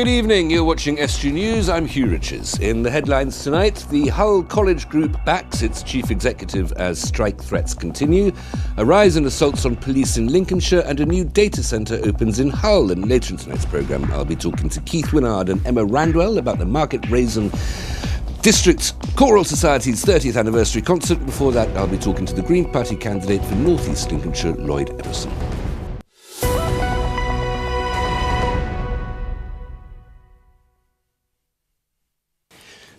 Good evening, you're watching Estuary News, I'm Hugh Riches. In the headlines tonight, the Hull College Group backs its chief executive as strike threats continue, a rise in assaults on police in Lincolnshire, and a new data centre opens in Hull. And later in tonight's programme, I'll be talking to Keith Winnard and Emma Radwell about the Market Rasen District Choral Society's 30th anniversary concert. Before that, I'll be talking to the Green Party candidate for North East Lincolnshire, Lloyd Emmerson.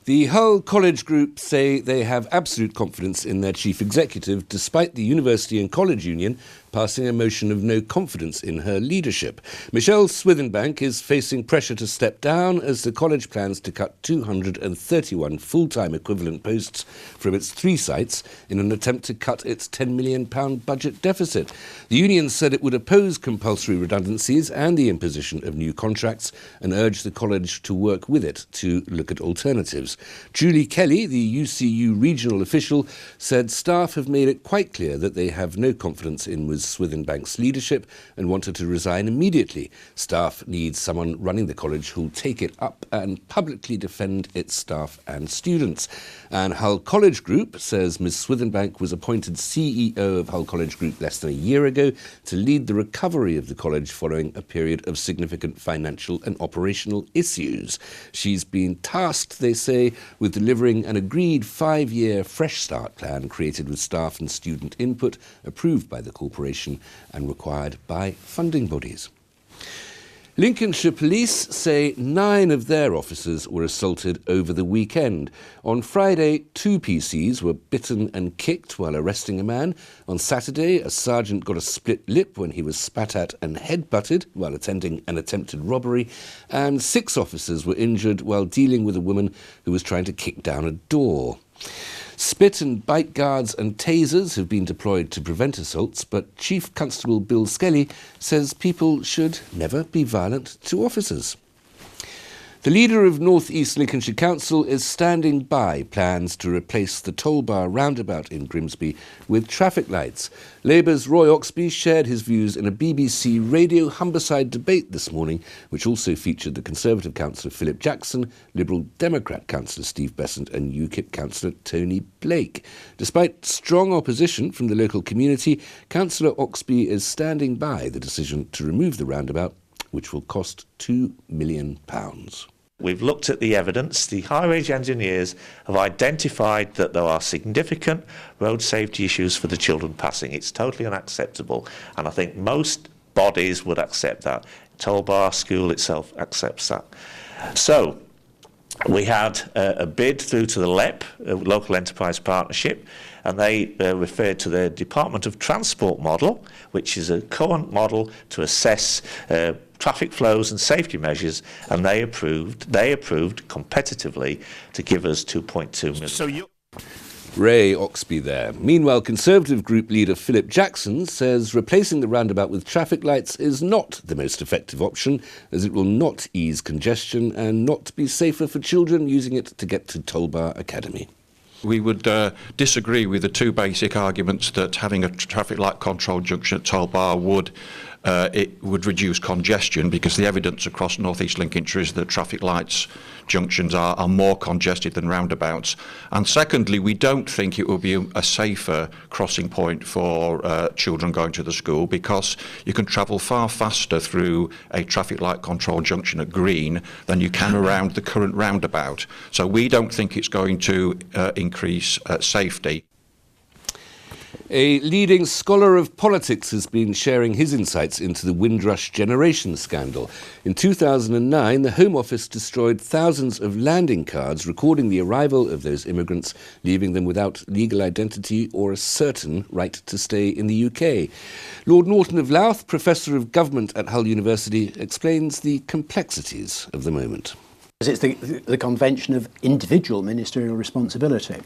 The Hull College Group say they have absolute confidence in their chief executive, despite the University and College Union passing a motion of no confidence in her leadership. Michelle Swithenbank is facing pressure to step down as the college plans to cut 231 full-time equivalent posts from its 3 sites in an attempt to cut its £10 million budget deficit. The union said it would oppose compulsory redundancies and the imposition of new contracts and urge the college to work with it to look at alternatives. Julie Kelly, the UCU regional official, said staff have made it quite clear that they have no confidence in Ms Swithenbank's leadership and want her to resign immediately. Staff needs someone running the college who'll take it up and publicly defend its staff and students. And Hull College Group says Ms Swithenbank was appointed CEO of Hull College Group less than a year ago to lead the recovery of the college following a period of significant financial and operational issues. She's been tasked, they say, with delivering an agreed 5-year Fresh Start plan created with staff and student input, approved by the corporation and required by funding bodies. Lincolnshire Police say 9 of their officers were assaulted over the weekend. On Friday, 2 PCs were bitten and kicked while arresting a man. On Saturday, a sergeant got a split lip when he was spat at and headbutted while attending an attempted robbery. And 6 officers were injured while dealing with a woman who was trying to kick down a door. Spit and bite guards and tasers have been deployed to prevent assaults, but Chief Constable Bill Skelly says people should never be violent to officers. The leader of North East Lincolnshire Council is standing by plans to replace the toll bar roundabout in Grimsby with traffic lights. Labour's Roy Oxby shared his views in a BBC Radio Humberside debate this morning, which also featured the Conservative councillor Philip Jackson, Liberal Democrat councillor Steve Besant and UKIP councillor Tony Blake. Despite strong opposition from the local community, Councillor Oxby is standing by the decision to remove the roundabout, which will cost £2 million. We've looked at the evidence. The highway engineers have identified that there are significant road safety issues for the children passing. It's totally unacceptable, and I think most bodies would accept that. Toll bar school itself accepts that. So we had a bid through to the LEP, Local Enterprise Partnership, and they referred to their Department of Transport model, which is a current model to assess traffic flows and safety measures, and they approved competitively to give us 2.2 million. So Ray Oxby there. Meanwhile, Conservative group leader Philip Jackson says replacing the roundabout with traffic lights is not the most effective option, as it will not ease congestion and not be safer for children using it to get to Tollbar Academy. We would disagree with the 2 basic arguments that having a traffic light control junction at Tollbar would reduce congestion, because the evidence across North East Lincolnshire is that traffic lights junctions are more congested than roundabouts. And secondly, we don't think it will be a safer crossing point for children going to the school, because you can travel far faster through a traffic light control junction at Green than you can around the current roundabout. So we don't think it's going to increase safety. A leading scholar of politics has been sharing his insights into the Windrush generation scandal. In 2009, the Home Office destroyed thousands of landing cards recording the arrival of those immigrants, leaving them without legal identity or a certain right to stay in the UK. Lord Norton of Louth, Professor of Government at Hull University, explains the complexities of the moment. It's the convention of individual ministerial responsibility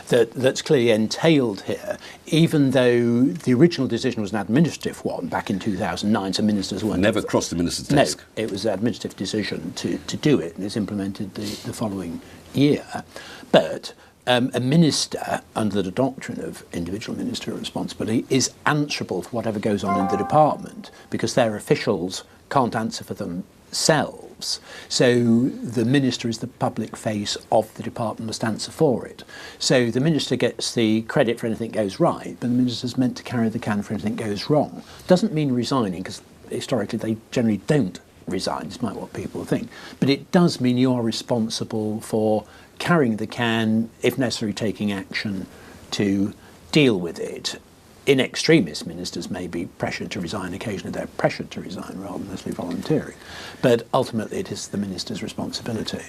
that's clearly entailed here, even though the original decision was an administrative one back in 2009, so ministers weren't... Never crossed the minister's desk. No, it was an administrative decision to do it, and it's implemented the following year. But a minister, under the doctrine of individual ministerial responsibility, is answerable for whatever goes on in the department, because their officials can't answer for themselves. themselves. So the minister is the public face of the department, must answer for it. So the minister gets the credit for anything that goes right, but the minister's meant to carry the can for anything that goes wrong. Doesn't mean resigning, because historically they generally don't resign, despite what people think. But it does mean you are responsible for carrying the can, if necessary taking action to deal with it. In extremis, ministers may be pressured to resign. Occasionally they're pressured to resign rather than necessarily volunteering. But ultimately it is the minister's responsibility.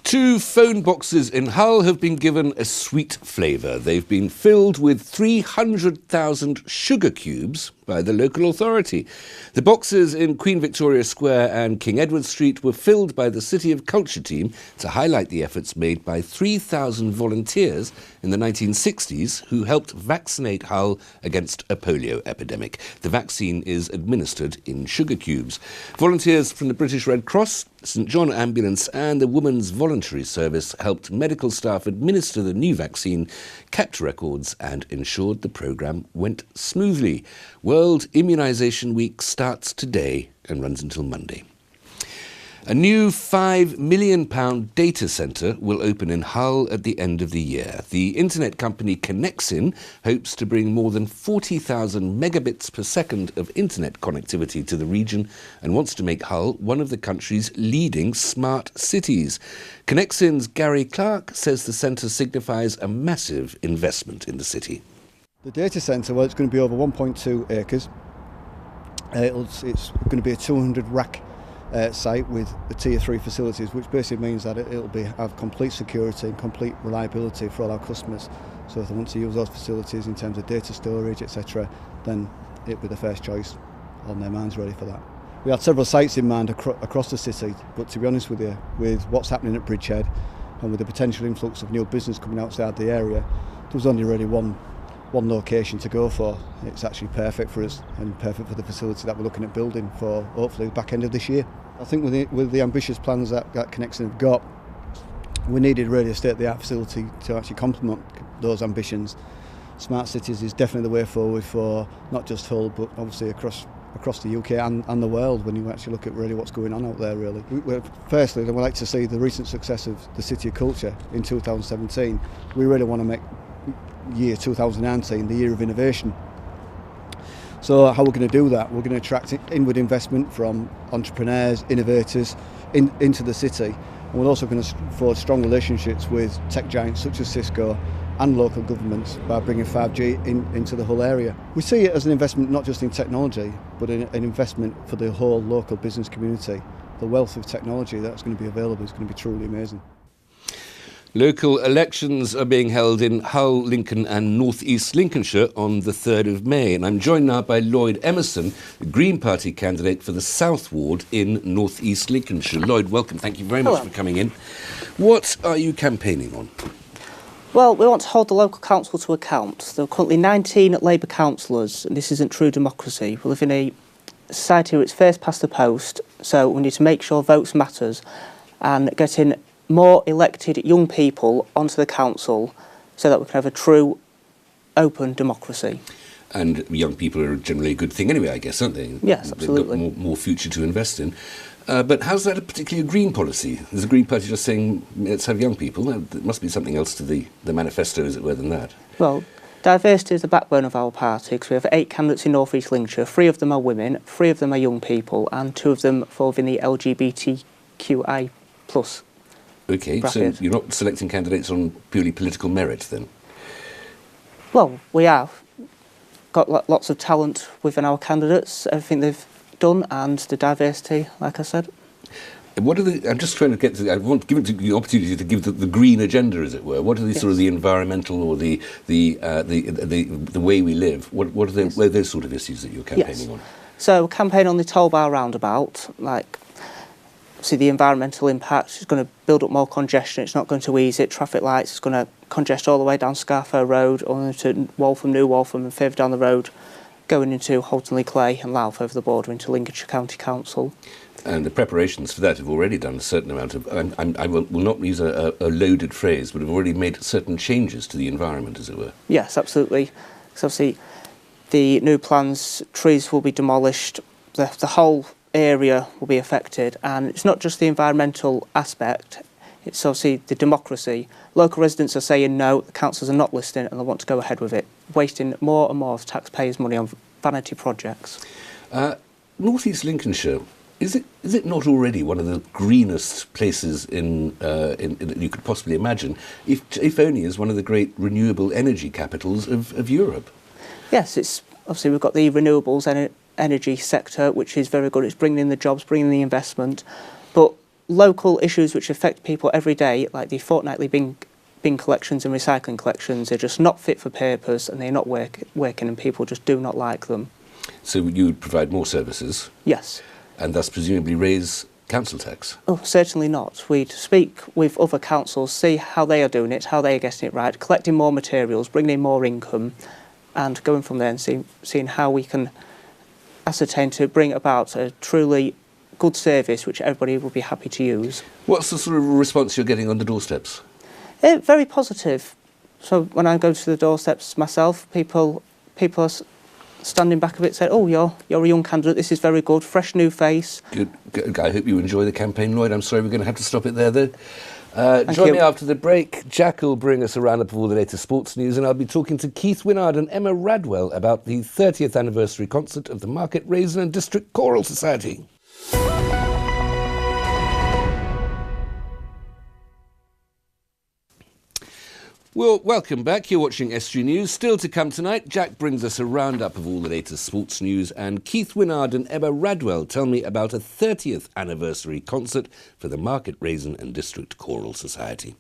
2 phone boxes in Hull have been given a sweet flavour. They've been filled with 300,000 sugar cubes by the local authority. The boxes in Queen Victoria Square and King Edward Street were filled by the City of Culture team to highlight the efforts made by 3,000 volunteers in the 1960s who helped vaccinate Hull against a polio epidemic. The vaccine is administered in sugar cubes. Volunteers from the British Red Cross, St John Ambulance and the Women's Voluntary Service helped medical staff administer the new vaccine, kept records and ensured the programme went smoothly. World Immunisation Week starts today and runs until Monday. A new £5 million data centre will open in Hull at the end of the year. The internet company Connexin hopes to bring more than 40,000 megabits per second of internet connectivity to the region and wants to make Hull one of the country's leading smart cities. Connexin's Gary Clark says the centre signifies a massive investment in the city. The data centre, well, it's going to be over 1.2 acres. It's going to be a 200 rack site with the tier 3 facilities, which basically means that it'll have complete security and complete reliability for all our customers. So if they want to use those facilities in terms of data storage, etc., then it'll be the first choice on their minds really for that. We had several sites in mind across the city, but to be honest with you, with what's happening at Bridgehead and with the potential influx of new business coming outside the area, there was only really one location to go for. It's actually perfect for us and perfect for the facility that we're looking at building for hopefully the back end of this year. I think with the ambitious plans that Connexin have got, we needed really a state-of-the-art facility to actually complement those ambitions. Smart cities is definitely the way forward for not just Hull but obviously across the UK and the world when you actually look at really what's going on out there really. Firstly, we'd like to see the recent success of the City of Culture in 2017. We really want to make year 2019 the year of innovation. So how we're going to do that? We're going to attract inward investment from entrepreneurs, innovators into the city, and we're also going to forge strong relationships with tech giants such as Cisco and local governments by bringing 5G into the whole area. We see it as an investment not just in technology but an investment for the whole local business community. The wealth of technology that's going to be available is going to be truly amazing. Local elections are being held in Hull, Lincoln and North East Lincolnshire on the 3rd of May. And I'm joined now by Lloyd Emmerson, the Green Party candidate for the South Ward in North East Lincolnshire. Lloyd, welcome. Thank you very much for coming in. What are you campaigning on? Well, we want to hold the local council to account. There are currently 19 Labour councillors, and this isn't true democracy. We live in a society where it's first past the post, so we need to make sure votes matters and getting more elected young people onto the council so that we can have a true, open democracy. And young people are generally a good thing anyway, I guess, aren't they? Yes, absolutely. They've got more future to invest in. But how's that a particularly Green policy? Is the Green Party just saying, let's have young people? There must be something else to the manifesto, as it were, than that. Well, diversity is the backbone of our party, because we have 8 candidates in North East Lincolnshire. 3 of them are women, 3 of them are young people, and 2 of them fall within the LGBTQI+. OK, bracket. So you're not selecting candidates on purely political merit, then? Well, we have got lots of talent within our candidates, everything they've done, and the diversity, like I said. What are the? I'm just trying to get to. I want to give it the opportunity to give the green agenda, as it were. What are the sort of the environmental or the way we live? What are what are those sort of issues that you're campaigning on? So, campaign on the toll bar roundabout, like. See the environmental impact. It's going to build up more congestion. It's not going to ease it. Traffic lights. It's going to congest all the way down Scarfo Road, on to Waltham, New Waltham, and further down the road, going into Holton Clay and Louth over the border into Lincolnshire County Council. And the preparations for that have already done a certain amount of. I will not use a loaded phrase, but have already made certain changes to the environment, as it were. Yes, absolutely. So obviously, the new plans, trees will be demolished. The whole area will be affected, and it's not just the environmental aspect, it's obviously the democracy. Local residents are saying no, the councils are not listening and they want to go ahead with it, wasting more and more of taxpayers' money on vanity projects. North East Lincolnshire, is it not already one of the greenest places that you could possibly imagine, if only as one of the great renewable energy capitals of Europe? Yes, it's obviously we've got the renewables energy sector, which is very good. It's bringing in the jobs, bringing in the investment, but local issues which affect people every day, like the fortnightly bin collections and recycling collections, are just not fit for purpose, and they're not working, and people just do not like them. So you would provide more services? Yes. And thus presumably raise council tax? Oh, certainly not. We'd speak with other councils, see how they are doing it, how they are getting it right, collecting more materials, bringing in more income, and going from there and seeing how we can ascertain to bring about a truly good service which everybody will be happy to use. What's the sort of response you're getting on the doorsteps? Very positive. So when I go to the doorsteps myself, people are standing back a bit, say, "Oh, you're a young candidate. This is very good, fresh new face." Good. I hope you enjoy the campaign, Lloyd. I'm sorry we're going to have to stop it there, though. Thank Join you. me after the break. Jack will bring us a roundup of all the latest sports news, and I'll be talking to Keith Winnard and Emma Radwell about the 30th anniversary concert of the Market Rasen and District Choral Society. Well, welcome back. You're watching Estuary News. Still to come tonight, Jack brings us a roundup of all the latest sports news, and Keith Winnard and Emma Radwell tell me about a 30th anniversary concert for the Market Rasen and District Choral Society.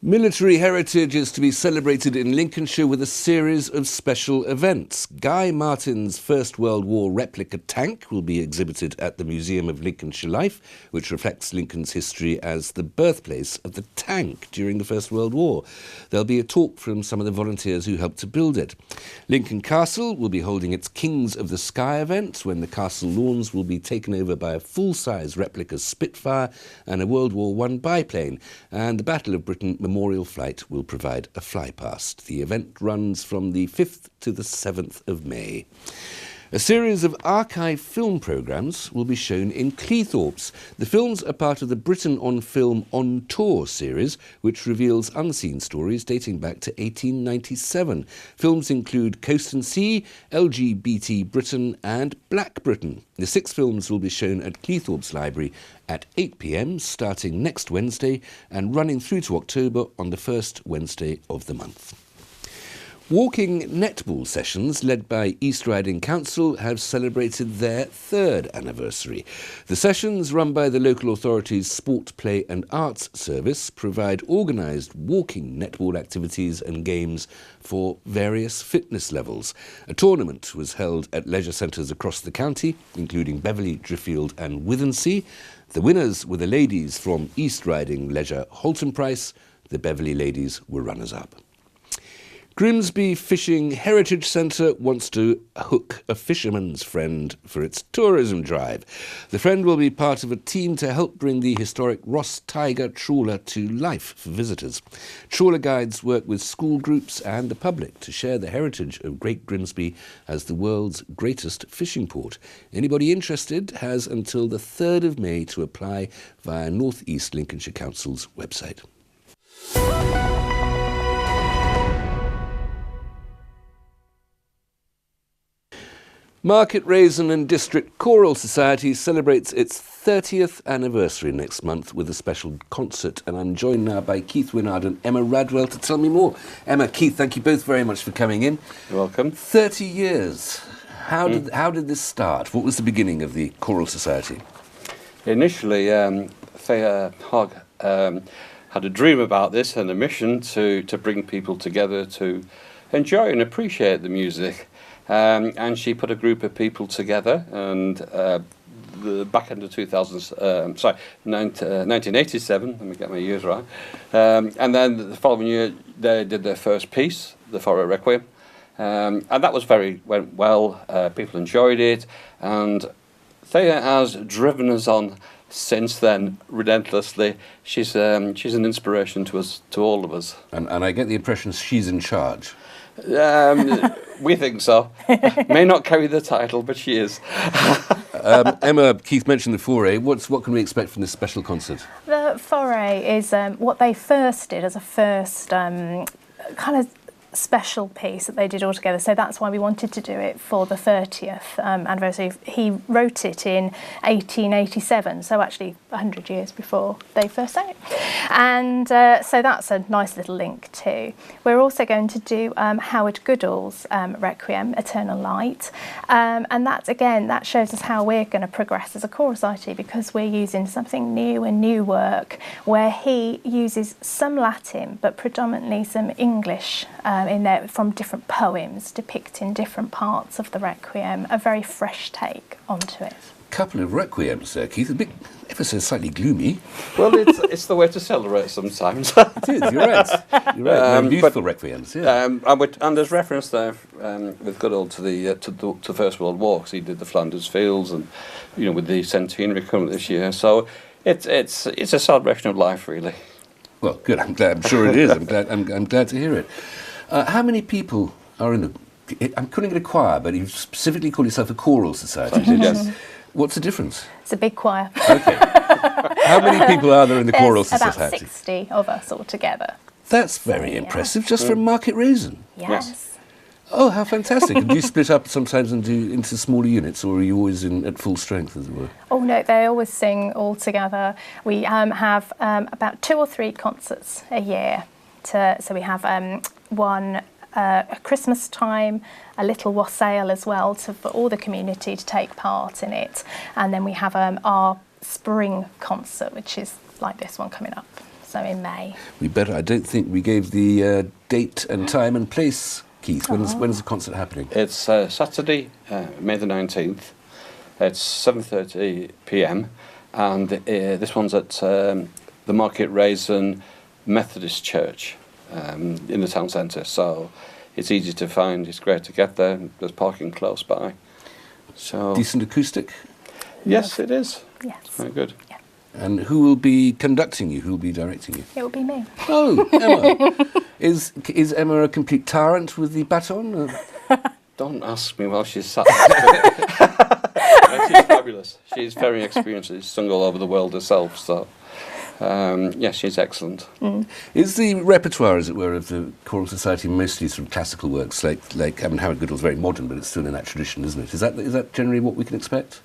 Military heritage is to be celebrated in Lincolnshire with a series of special events. Guy Martin's First World War replica tank will be exhibited at the Museum of Lincolnshire Life, which reflects Lincoln's history as the birthplace of the tank during the First World War. There'll be a talk from some of the volunteers who helped to build it. Lincoln Castle will be holding its Kings of the Sky event, when the castle lawns will be taken over by a full-size replica Spitfire and a World War I biplane, and the Battle of Britain Memorial Flight will provide a flypast. The event runs from the 5th to the 7th of May. A series of archive film programmes will be shown in Cleethorpes. The films are part of the Britain on Film On Tour series, which reveals unseen stories dating back to 1897. Films include Coast and Sea, LGBT Britain and Black Britain. The 6 films will be shown at Cleethorpes Library at 8 p.m, starting next Wednesday and running through to October on the first Wednesday of the month. Walking netball sessions led by East Riding Council have celebrated their 3rd anniversary. The sessions, run by the local authority's Sport, Play and Arts Service, provide organised walking netball activities and games for various fitness levels. A tournament was held at leisure centres across the county, including Beverley, Driffield and Withensea. The winners were the ladies from East Riding Leisure Holton Price. The Beverley ladies were runners-up. Grimsby Fishing Heritage Centre wants to hook a fisherman's friend for its tourism drive. The friend will be part of a team to help bring the historic Ross Tiger trawler to life for visitors. Trawler guides work with school groups and the public to share the heritage of Great Grimsby as the world's greatest fishing port. Anybody interested has until the 3rd of May to apply via North East Lincolnshire Council's website. Market Rasen and District Choral Society celebrates its 30th anniversary next month with a special concert, and I'm joined now by Keith Winnard and Emma Radwell to tell me more. Emma, Keith, thank you both very much for coming in. You're welcome. 30 years. How did this start? What was the beginning of the Choral Society? Initially, Thea Hogg had a dream about this and a mission to bring people together to enjoy and appreciate the music. And she put a group of people together, and the back end of 1987, let me get my years right, and then the following year they did their first piece, the Forest Requiem, and that went well, people enjoyed it, and Thea has driven us on since then, relentlessly. She's an inspiration to us, to all of us. And I get the impression she's in charge. We think so. May not carry the title, but she is. Emma, Keith mentioned the foray. What can we expect from this special concert? The foray is what they first did as a first kind of special piece that they did all together. So that's why we wanted to do it for the 30th anniversary. He wrote it in 1887, so actually 100 years before they first sang it. And so that's a nice little link too. We're also going to do Howard Goodall's Requiem, Eternal Light. And that shows us how we're going to progress as a choral society, because we're using something new, a new work, where he uses some Latin, but predominantly some English in there from different poems depicting different parts of the Requiem, a very fresh take onto it. Couple of requiems there, Keith, a bit ever so slightly gloomy. Well, it's the way to celebrate sometimes. It is, you're right. You're right. Beautiful requiems, yeah. And there's reference there with Goodall to the First World War, because he did the Flanders Fields, and with the centenary coming this year. So it's a celebration of life, really. Well, good. I'm glad. I'm sure it is. I'm glad to hear it. How many people are in the? I'm calling it a choir, but you specifically call yourself a choral society. Yes. What's the difference? It's a big choir. Okay. How many people are there in the choral society? About 60 of us altogether. That's very impressive, just from Market Rasen. Yes. Oh, how fantastic. And do you split up sometimes into smaller units, or are you always at full strength, as it were? Oh, no, they always sing all together. We have about 2 or 3 concerts a year. So we have one at Christmas time, a little wassail as well, for all the community to take part in it. And then we have our spring concert, which is like this one coming up, so in May. I don't think we gave the date and time and place, Keith. When's the concert happening? It's Saturday, May the 19th. It's 7:30 p.m. and this one's at the Market Rasen Methodist Church in the town centre. So it's easy to find. It's great to get there. There's parking close by. So decent acoustic. Yes, it is. Yes. Very good. Yeah. And who will be conducting you? Who will be directing you? It will be me. Oh, Emma. Is Emma a complete tyrant with the baton? Don't ask me while she's sat. She's fabulous. She's very experienced. She's sung all over the world herself. So, yes, she's excellent. Is the repertoire, as it were, of the choral society mostly sort of classical works, like Howard Goodall's very modern, but it's still in that tradition, isn't it? Is that generally what we can expect?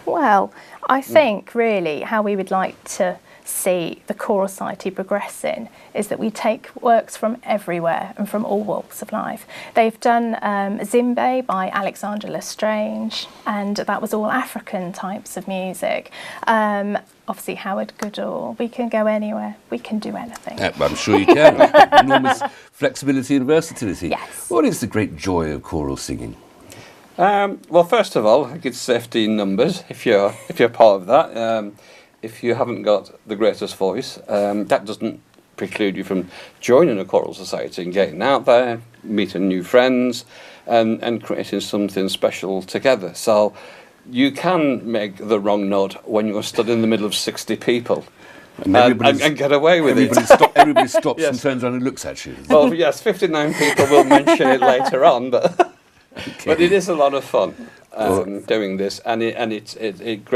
Well, I think really how we would like to see the choral society progressing is that we take works from everywhere and from all walks of life. They've done Zimbe by Alexander Lestrange, and that was all African types of music. Obviously Howard Goodall, we can go anywhere, we can do anything. I'm sure you can. Enormous flexibility and versatility. Yes. What is the great joy of choral singing? Well, first of all, I think it's safety in numbers, if you're part of that. If you haven't got the greatest voice, that doesn't preclude you from joining a choral society and getting out there, meeting new friends, and creating something special together. So you can make the wrong note when you're stood in the middle of 60 people. And get away with it. Everybody stops Yes. and turns around and looks at you. Well, yes, 59 people will mention it later on, but but it is a lot of fun doing this, and it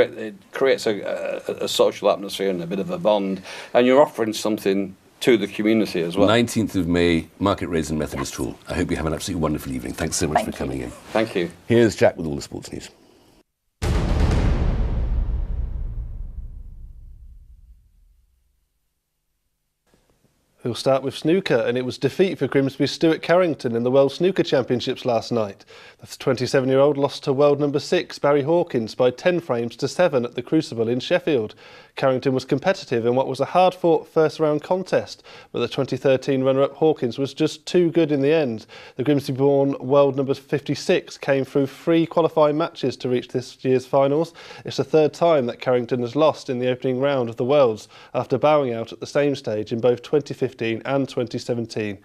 creates a social atmosphere and a bit of a bond, and you're offering something to the community as well. 19th of May, Market Rasen Methodist Hall. I hope you have an absolutely wonderful evening. Thanks so much for coming in. Thank you. Here's Jack with all the sports news. We'll start with snooker, and it was defeat for Grimsby's Stuart Carrington in the World Snooker Championships last night. The 27-year-old lost to world number 6 Barry Hawkins by 10 frames to 7 at the Crucible in Sheffield. Carrington was competitive in what was a hard-fought first-round contest, but the 2013 runner-up Hawkins was just too good in the end. The Grimsby-born world number 56 came through 3 qualifying matches to reach this year's finals. It's the 3rd time that Carrington has lost in the opening round of the Worlds, after bowing out at the same stage in both 2015 and 2017.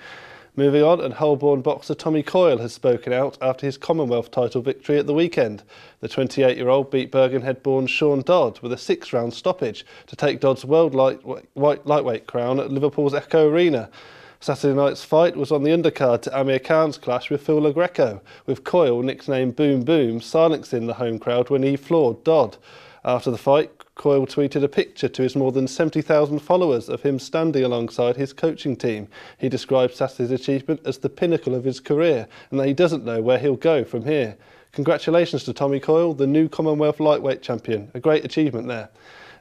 Moving on, and Holborn boxer Tommy Coyle has spoken out after his Commonwealth title victory at the weekend. The 28-year-old beat Bergenhead-born Sean Dodd with a 6-round stoppage to take Dodd's world lightweight crown at Liverpool's Echo Arena. Saturday night's fight was on the undercard to Amir Khan's clash with Phil LaGreco, with Coyle, nicknamed Boom Boom, silencing the home crowd when he floored Dodd. After the fight, Coyle tweeted a picture to his more than 70,000 followers of him standing alongside his coaching team. He described Saturday's achievement as the pinnacle of his career and that he doesn't know where he'll go from here. Congratulations to Tommy Coyle, the new Commonwealth lightweight champion. A great achievement there.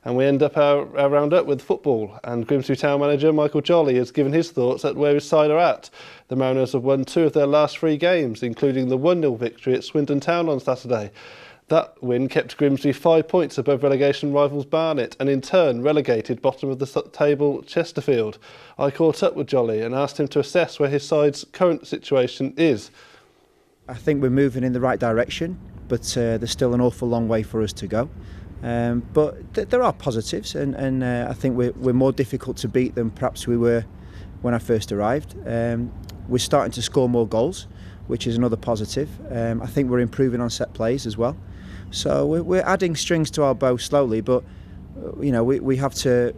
And we end up our roundup with football, and Grimsby Town manager Michael Jolly has given his thoughts at where his side are at. The Mariners have won 2 of their last 3 games, including the 1-0 victory at Swindon Town on Saturday. That win kept Grimsby 5 points above relegation rivals Barnet and in turn relegated bottom of the table Chesterfield. I caught up with Jolly and asked him to assess where his side's current situation is. I think we're moving in the right direction, but there's still an awful long way for us to go. But there are positives, and I think we're more difficult to beat than perhaps we were when I first arrived. We're starting to score more goals, which is another positive. I think we're improving on set plays as well. So we're adding strings to our bow slowly, but you know we have to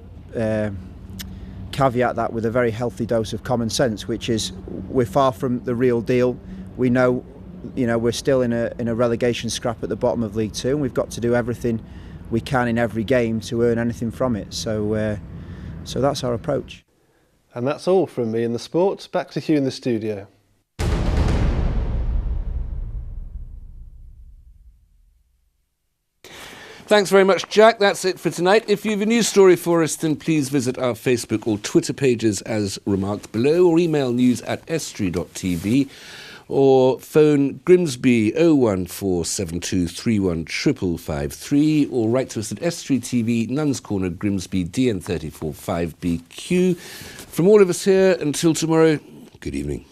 caveat that with a very healthy dose of common sense, which is we're far from the real deal. We know, we're still in a relegation scrap at the bottom of League Two, and we've got to do everything we can in every game to earn anything from it. So that's our approach. And that's all from me in the sports. Back to Hugh in the studio. Thanks very much, Jack. That's it for tonight. If you have a news story for us, then please visit our Facebook or Twitter pages as remarked below, or email news@estuary.tv, or phone Grimsby 01472315553, or write to us at Estuary TV, Nuns Corner, Grimsby, DN34 5BQ. From all of us here, until tomorrow, good evening.